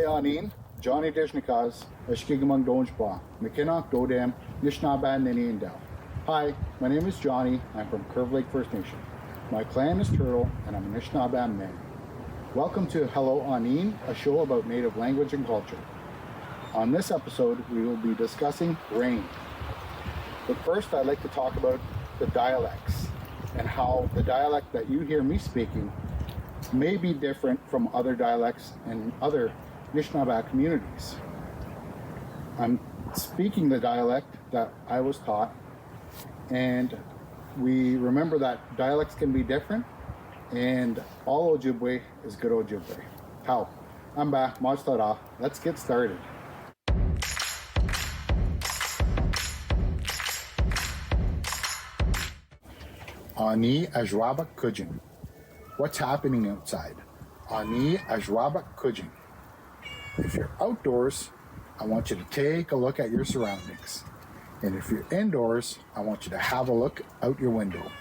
Aaniin, Jonny Dishnikas, Eshkigamung Donjpa, Mackinac Dodam, Anishinaabemowin. Hi, my name is Jonny. I'm from Curve Lake First Nation. My clan is Turtle, and I'm an Anishinaabemowin. Welcome to Hello Aaniin, a show about Native language and culture. On this episode, we will be discussing rain. But first, I'd like to talk about the dialects and how the dialect that you hear me speaking may be different from other dialects in other Anishinaabe communities. I'm speaking the dialect that I was taught, and we remember that dialects can be different, and all Ojibwe is good Ojibwe. How? Amba, Majtara, let's get started. Ani Ajwabak Kujin. What's happening outside? Ani Ajwabak Kujin. If you're outdoors, I want you to take a look at your surroundings. And if you're indoors, I want you to have a look out your window.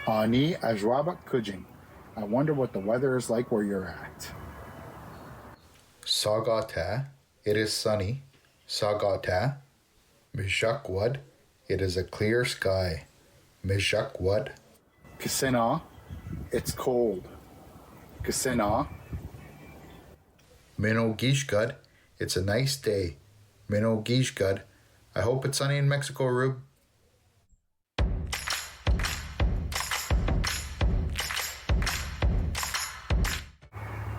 Ani Ajwabak Kujin. I wonder what the weather is like where you're at. Sagata, it is sunny. Sagata. Mijakwad, it is a clear sky. Mijakwad. Kisena, it's cold. Kisena. Minogishgad, it's a nice day. Minogishgad, I hope it's sunny in Mexico, Rube.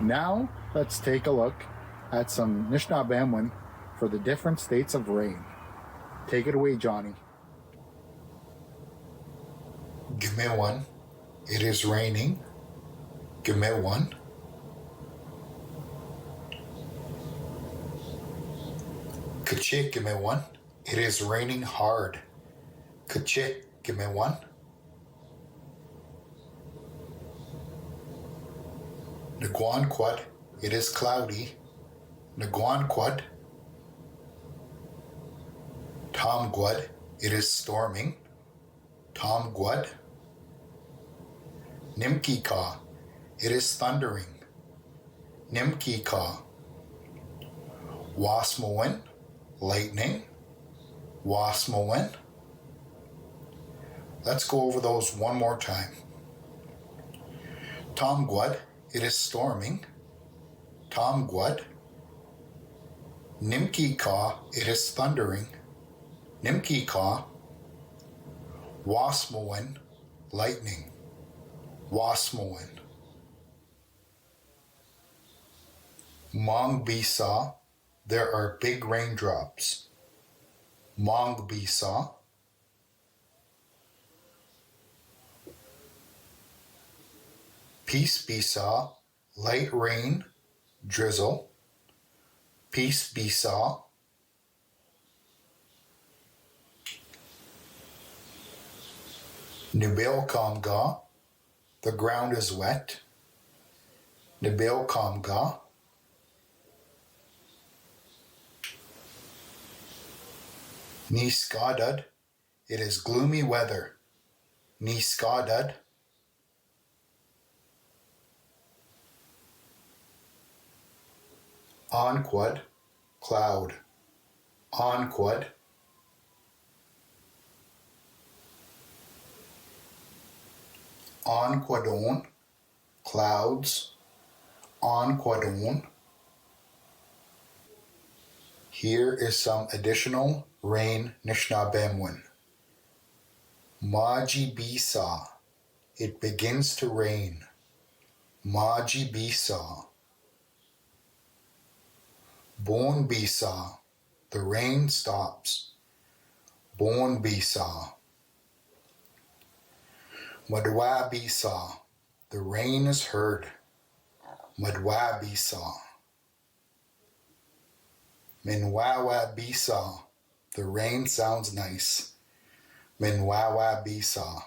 Now, let's take a look at some Anishinaabemowin for the different states of rain. Take it away, Jonny. Gimewan, it is raining. Gimewan. Kachik Gimewan, it is raining hard. Kachik Gimewan. Naguanquad, it is cloudy. Naguanquad. Tomguad, it is storming. Tomguad. Nimkika, it is thundering. Nimkika. Wasmowin, lightning. Wasmowin. Let's go over those one more time. Tomguad, it is storming. Tomguad. Nimkika, it is thundering. Nimkika. Wasmowin, lightning. Wasmowin. Mongbisa, there are big raindrops. Mongbisa. Peace bisa, light rain, drizzle. Peace bisa. Nibilkamga, the ground is wet. Nibilkamga. Niskadad, it is gloomy weather. Niskadad. Onquad, cloud. Onquad. Onquadon, clouds. Onquadon. Here is some additional rain Anishinaabemowin. Maji bisa, it begins to rain. Maji bisa. Bon bisa, the rain stops. Bon bisa. Madwa bisa, the rain is heard. Madwa bisa. Minwawa bisa, the rain sounds nice. Minwawa bisa.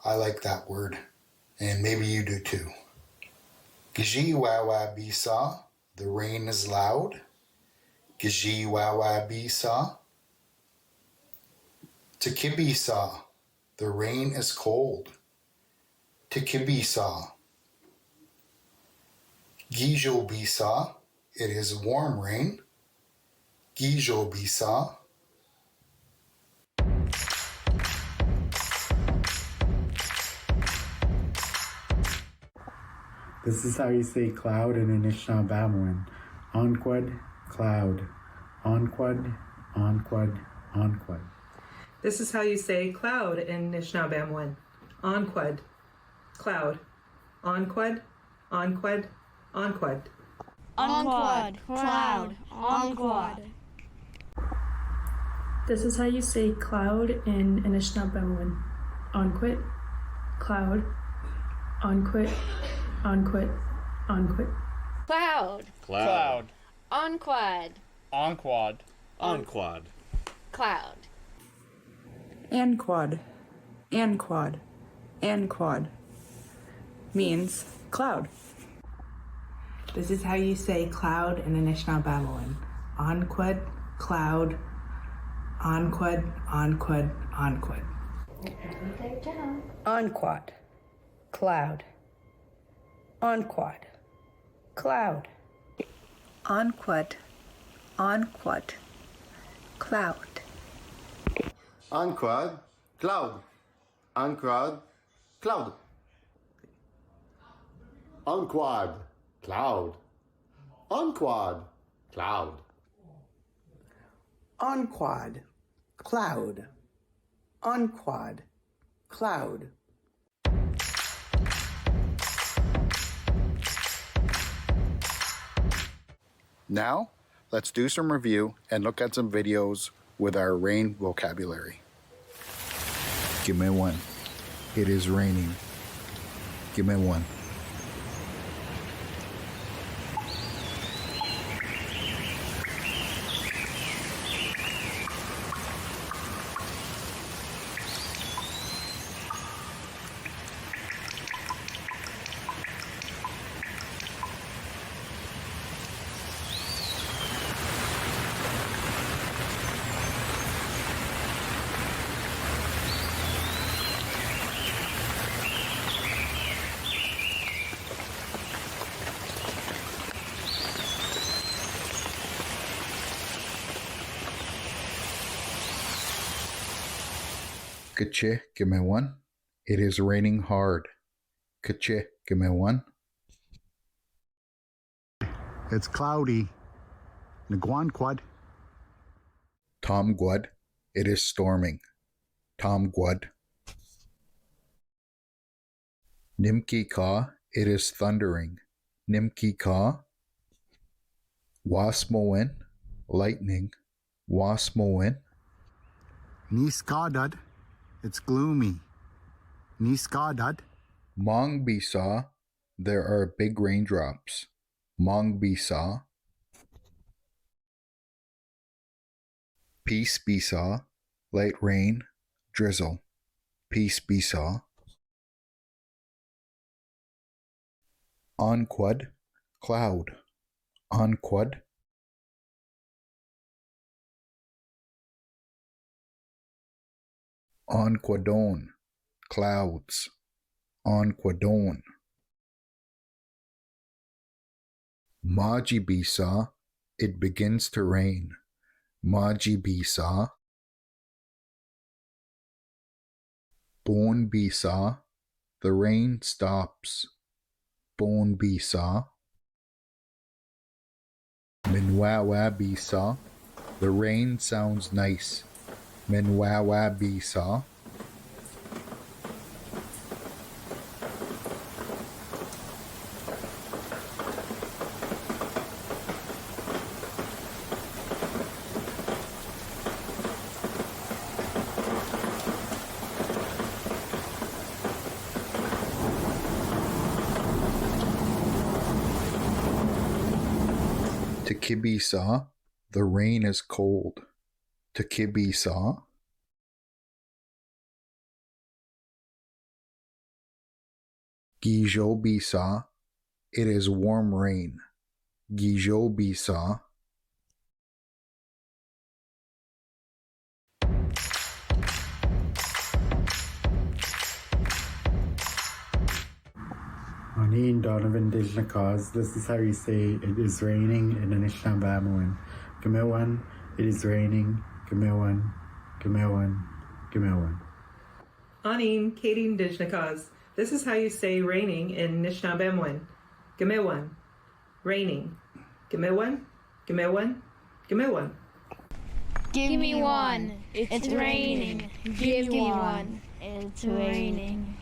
I like that word, and maybe you do too. Gijiwawa bisa, the rain is loud. Gijiwawa bisa. Tikibisa, the rain is cold. Tikibisa. Gijo bisa, it is warm rain. Gijo bisa. This is how you say cloud in Anishinaabemowin. Onquad, cloud. Onquad, onquad, onquad. This is how you say cloud in Anishinaabemowin. Onquad, cloud. Onquad, onquad, onquad. Onquad, cloud, onquad. This is how you say cloud in Anishinaabemowin. Onquit, cloud, onquit, onquit, onquit. Cloud, Cloud. onquad, Onquad. Onquad. cloud. Anquad, anquad, anquad means cloud. This is how you say cloud in Anishinaabemowin. Onquad, cloud, onquad, onquad, onquad. Onquad, cloud. Onquad, cloud. Onquad, onquad, cloud. Onquad, cloud. Onquad, cloud. Onquad, cloud. Onquad, cloud. Onquad, cloud. Onquad, cloud. Now, let's do some review and look at some videos with our rain vocabulary. Give me one. It is raining. Give me one. Kache, give me one. It is raining hard. Kache, give me one. It's cloudy. Nagwanquad. Tom Gwud. It is storming. Tom Gwud. Nimki Ka. It is thundering. Nimki Ka. Wasmowin. Lightning. Wasmowin. Niskadad. It's gloomy. Niskadad. Mong Bisa. There are big raindrops. Mong Bisa. Peace Bisa. Light rain. Drizzle. Peace Bisa. Onquad. Cloud. Onquad. Onquadon. Clouds. Onquadon. Maji Bisa. It begins to rain. Maji Bisa. Bon Bisa. The rain stops. Bon Bisa. Minwawa Bisa. The rain sounds nice. Minwawa Bisa. Takibisa. The rain is cold. Takibisa. Gijobisa. It is warm rain. Gijobisa. Aaniin, Donovan, Dijnakaz. This is how you say it is raining in Anishinaabemowin. Gimiwan, it is raining. Gimiwan, Gimiwan, Gimiwan. Aaniin, Katie, Dijnakaz. This is how you say raining in Anishinaabemowin. Gimiwan, raining. Gimiwan, Gimiwan, Gimiwan. Give me one. It's raining. Give me one. It's raining.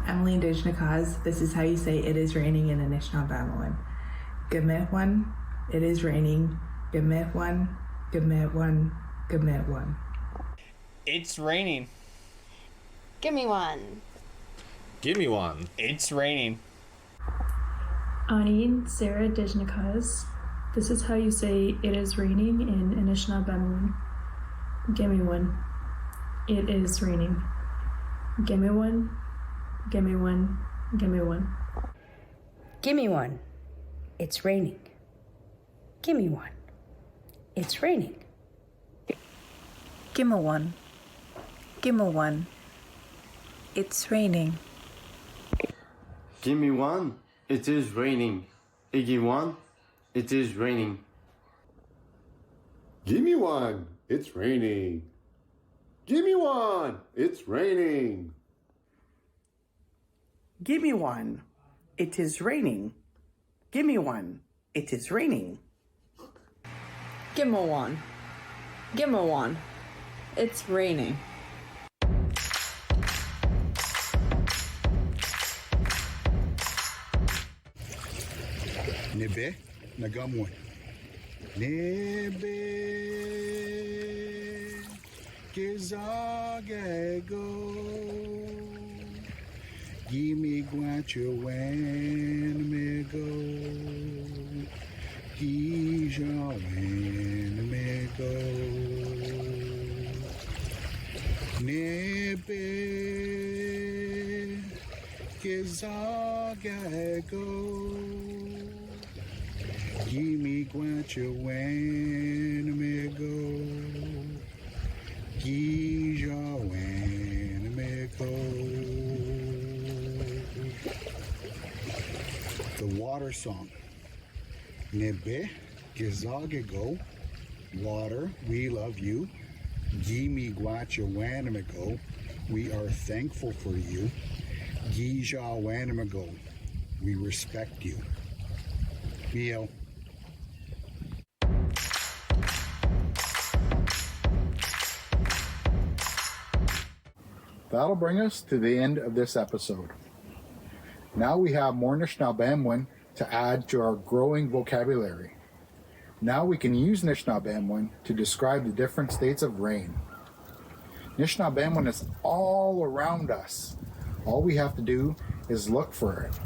Emily Dijnakaz, this is how you say it is raining in Anishinaabemowin. Gimit one, it is raining. Gimit one, gimit one, gimit one. It's raining. Give me one. Give me one. It's raining. Aaniin, Sarah Dijnakaz. This is how you say it is raining in Anishinaabemowin. Gimme one. It is raining. Gimme one. Gimme one. Gimme one. Gimme one. It's raining. Gimme one. It's raining. Gimme one. Gimme one. It's raining. Give me one. It is raining. Iggy one. It is raining. Give me one. It's raining. Give me one. It's raining. Give me one. It is raining. Give me one. It is raining. Gimme one. Gimme one. It's raining. Nebe nagamwan. Nebe kizagego. Gimme guachawan me go. Gijawan me go. Nebe kizagego. Gimme guachawan me go. Gijawan me go. The water song. Nebe gizagego. Water, we love you. Gimme guachawanamago. We are thankful for you. Gijawanamago. We respect you. Mio. That'll bring us to the end of this episode. Now we have more Anishinaabemowin to add to our growing vocabulary. Now we can use Anishinaabemowin to describe the different states of rain. Anishinaabemowin is all around us. All we have to do is look for it.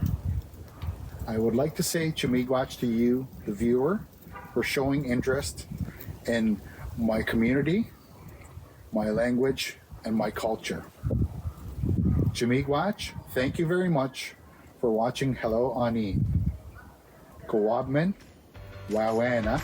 I would like to say Chamigwach to you, the viewer, for showing interest in my community, my language, and my culture. Chamigwach, thank you very much for watching Hello Aaniin. Kawabman, Wawana,